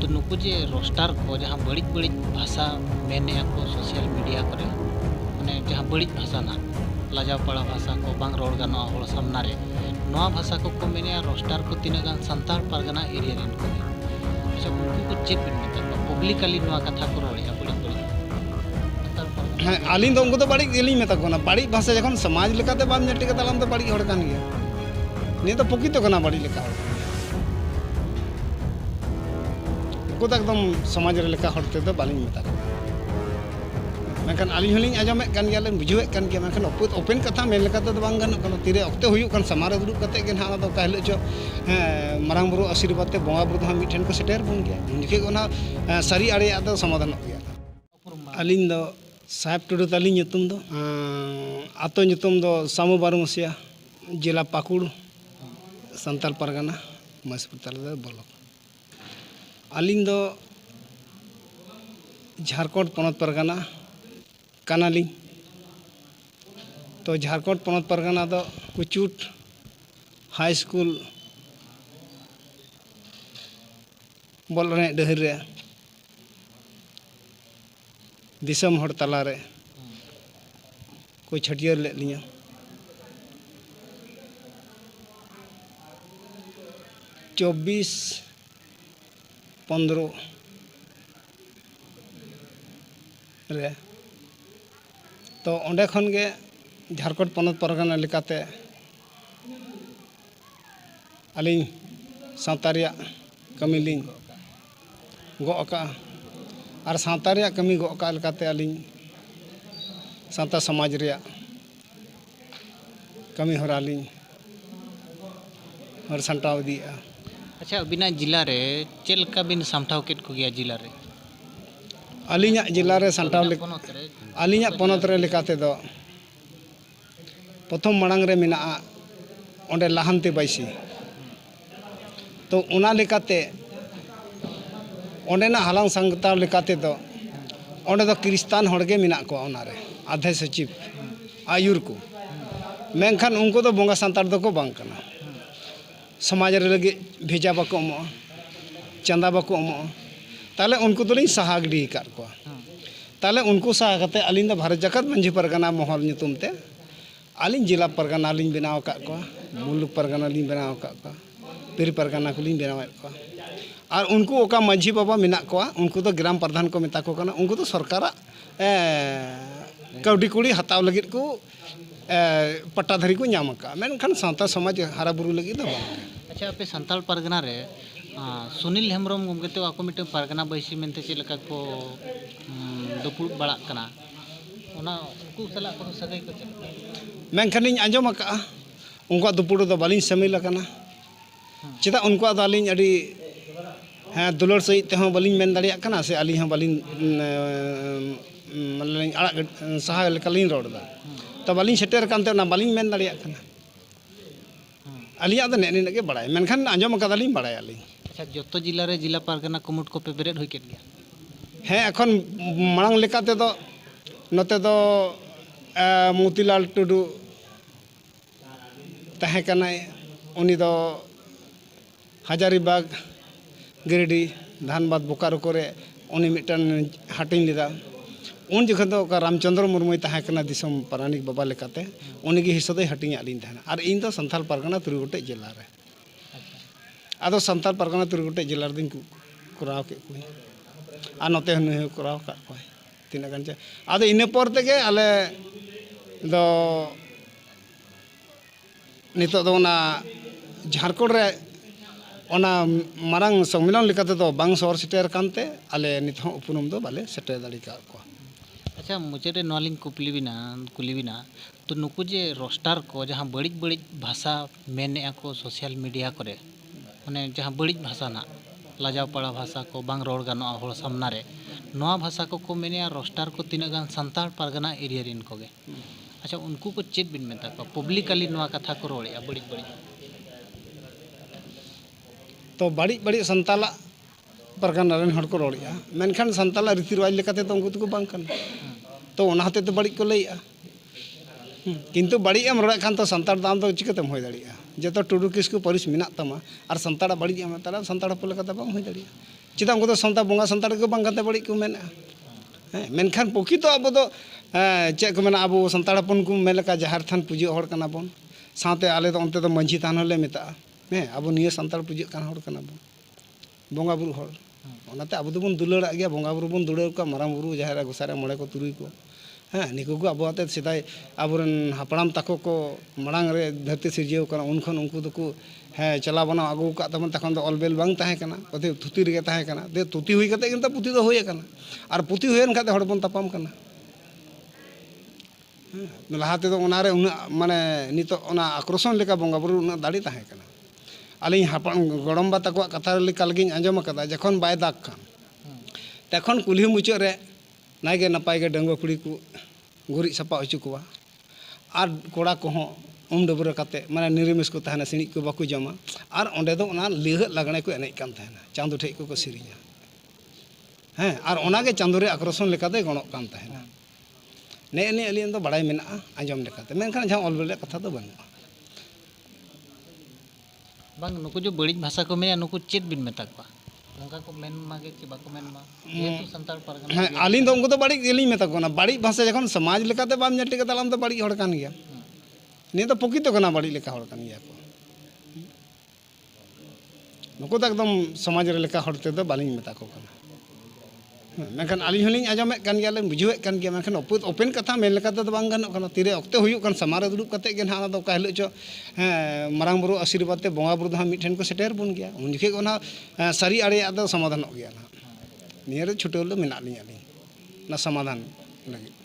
तो नुकु जे रोस्टार को जहाँ बड़िज बड़िज भाषा मेने को सोशल मीडिया करे माने जहाँ बड़िज भाषा ना लाजाव पड़ा भाषा को बांग रोड गानो होड़ सामना रे नवा भाषा को मेने रोस्टार को तीना गान संताल पारगना एरिया रेन को अच्छा उनको को चेक बिन में पब्लिकली नवा कथा को रोड़े बड़िज बड़िज हाँ आलिंग उनको तो बड़ी गेलिंग में तक बड़ी भाषा जखन समाज लेकाते बाम नेटी के तालाम तो बड़ी होड़ कान गया नहीं तो पुकी तो कना बड़ी लेका को तो एकदम समाज रे लेका होड़ते तो बालिंग में तक मेनखान आलिंग हलिंग आजमे कान गया बुझुए कान गया मेनखान ओपन कथा मेन लेका तो बांग गानो कनो तीरे ऑक्ते हुयु कान समारे दुरुब कते के ना तो कहले चो मारांग बुरु आशीर्वाद ते बोंगा बुरु तो मिठेन को सेटेर बुन गया उनके ओना सारी आड़े आदो समाधान गया आलिंग दो साहेब टुडू तालिंग nyutum दो आतो nyutum दो सामू बारुमसिया जिला पाकुड़ संताल पारगाना महेशपुर तालुका ब्लॉक आलिंग दो झारखंड पनत पारगाना कानालिंग तो झारखंड पनत पारगाना दो कुचुट हाई स्कूल बोलने डहर रे दिसम हड़ तलारे कोई छटियर ले लिया 24-15 रे तो ओंडे खन गे झारखंड पनत परगना लेकाते आलिंग सावता रिया कमी लिंग गो अका और सावता रिया कमी गो अका लेकाते आलिंग सावता समाज रिया कमी हरा लिंग और संटाव दिया अच्छा अबिना जिला रे चेलका बिन सामठाव केट को गया जिला रे अलिंगा जिला रे संटाव अलिंगा पनत रे लेकाते दो प्रथम मांग रे मिना ओंडे लाहांते बाइसी तो उना लेकाते ओंडे ना हालांग संगताव लेकाते दो ओंडे दो क्रिस्तान हड़गे मिना को ओना रे आधे सचिव आयुर को मेनखान उनको तो बोंगा संतार दो को बांग कना समाज रे लगे भेजा बाको अमो चंदा बाको अमो ताले उनको तो सहा गिडी कर को ताले उनको सहा करते अलिंग द भारत जगत मंझी परगना महल nyutum ते अलिंग जिला परगना लिंग बनाव का को मुलुक परगना लिंग बनाव का को पीर परगना को लिंग बनाव को और उनको ओका मंझी बाबा मिना को उनको तो ग्राम प्रधान को मेता को कना उनको तो सरकार कौडी कुड़ी हताव लगित को पट्टाधारी को नाम का मेनखान सावता समाज हारा बुरु लगी दो अच्छा पे संताल परगना रे सुनील हेम्ब्रम गमके तो आको मिटे परगना बैसी मेनते चेलका को दुपुड़ बड़ा कना ओना उनको सला को सगाई को चल मेनखान इन आंजम का उनको दुपुड़ दो बालिंग समिल कना चेदा उनको दालिंग अड़ी हाँ दुलर सहित ते बालिंग मेन दाड़िया कना से अली हाँ बालिंग मतलब आड़ा सहा लेकालिंग रोड दा तो बालिंग सेटेर कानते ना बालिंग मेन दाड़िया कना अलिया तो नेने के बड़ाय मेनखान आंजम का दालिंग बड़ाय अली अच्छा जोतो जिला रे जिला पारगना कुमुट को पे बेरेद होई केट गया हाँ एखन मांग लेकाते दो नते दो मोतीलाल टुडू तहे कनाय उनी दो हजारीबाग गिरिडी धानबाद बोकारो करे उनी मिटन हाटिंग लेदा उन जगह तो रामचंद्र मुर्मू तहकना दिसम पारानिक बाबा लेकाते उनगी हिस्सा दो हटिंग आलिंग तहना और इन दो संथाल पारगना 3 गोटे जिला रे आदो संथाल पारगना 3 गोटे जिला रे दिन कराव के कोई आ नते हनु कराव का कोई तीना गान चे आदो इने पर तेगे आले दो नितो दो ना झारखंड रे ओना मारंग सम्मेलन लेकाते दो बांग शहर सेटेर कानते आले नितो उपनुम दो बाले सेटेर दाड़ी का को अच्छा मुझे नॉलिंग कुली बिना तो नुकु जे रोस्टार को जहाँ बड़िज बड़िज भाषा मेने को सोशल मीडिया करे माने जहाँ बड़िज भाषा ना लाजाव पड़ा भाषा को बांग रोड गानो होड़ सामना रे नवा भाषा को मेने रोस्टार को तीना गान संताल पारगना एरिया रिन को गे अच्छा उनको को चेक बिन मेता को पब्लिकली नवा कथा को रोड़े बड़िज बड़िज तो बड़ी बड़ी संताला परगना रेन हड़ को रोड़िया मेनखान संताला रीति रिवाज लेकाते तो उनको बांग कन तो ओना हते तो बड़ी को लइया किंतु बड़ी एम रोड़ा खान तो संताड़ दाम तो चिकतेम होय दाड़िया जेतो टुडू किसकु परिस मिना तमा और संताड़ा बड़ी एम तारा संताड़ पले कता बाम होय दाड़िया चेदा उनको सानतार बंगा सानतार को बांग काते बड़ी को मेना मेनखान प्रकृत अब दो चेक को मेना अब सानतार हपन को मेन लेका जहार थान पूजा हर कना बोन साथे आले दो अंते दो मंझी थान हले मेता अब निये सानतार पूजा कान हर कना बोन बंगा बुरु हर ओनाते अब दोबन दुलाड़ा गया बंगा बुरु बन दुलाड़ का माराम बुरु जहार गोसारे मोड़े को तुरुई को निको को अब सेदाय आबरन हापड़ाम ताको को मांग रे धरती सिरजेव कना उनखन उनको दको चला बना आगू का तमन तखन दो अलबेल बांग ताहे कना ओते थुती रे ताहे कना दे तुती हुई कते किंतु पुती दो होय कना और पुती होयन खाते हड़ बन तापाम कना लहाते दो ओनारे उना माने नितो ओना आक्रोशन लेका बंगा बुरु उना दाड़ी ताहे कना आलिन हापन गड़मबा ताको कथा लेका लगिन आंजम कदा जखन बाय दाग खान तखन कुल्ही मुचाद रे नायगे नपाय गे डंगो कुड़ी को गुरी सपा हचु कोवा और कोड़ा को उम डबरा काते माने निरामिष को तहना सिणी को बाको जमा और ओंडे दो ओना लेह लागणे को एनेज कान तहना चांदो ठेक को सिरिया और ओनागे चांदो रे आक्रोशन लेकाते गणोक कान तहना ने ने अलियन दो बड़ाई मेना आंजम लेकाते मेनखान जहां अलबेले कथा दो बनुआ बांग नुकु जो बड़ी भाषा को मेना नुकु चेत बिन मेता को उनका को मेन मागे कि बाको मेन मा ये तो संताल परगना आलिन दो उनको तो बड़ी गेली मेता को ना बड़ी भाषा जखन समाज लेकाते बाम जटी का तलाम तो बड़ी हड़ कान गया ने तो प्रकृत को ना बड़ी लेका हड़ कान गया को नुकु तो एकदम समाज रे लेका हड़ते तो बालिन मेता को कना मेनखान आलिन हलिन आजमे कान गया ले बुझुए कान गया मेनखान ओपन कथा मेन लेकाते तो बांग गनो कना तीरे अक्ते हुयु कान समारे दुडुब कते गे ना दो का हिलो चो मारांग बुरु आशीर्वाद ते बंगा बुरु दा मिठेन को सेटेर बुन गया उन जखे ओना सारी आड़े आदो समाधान गया ना नियर छुटल मेना लिया ना समाधान लगी